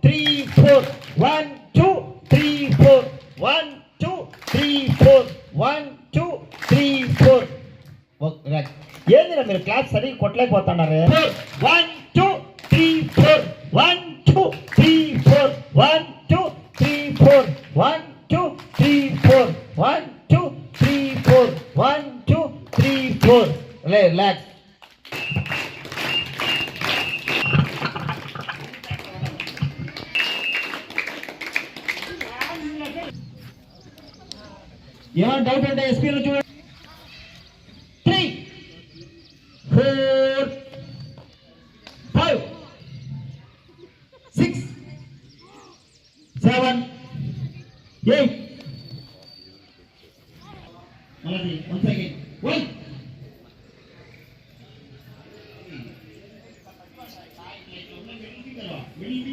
3 4 1 2 3 4 1 2 3 4 1 2 3 4 ఏందిరా మీరు క్లాస్ సరిగ్గా కొట్టలేకపోతున్నారే 1 2 3 4 1 2 3 4 1 2 3 4 1 2 3 4 1 2 3 4 1 2 3 4 రిలాక్స్ ఏమైనా డౌట్ అంటే ఎస్పీలో చూడండి 3 4 5 6 7 8 once again 1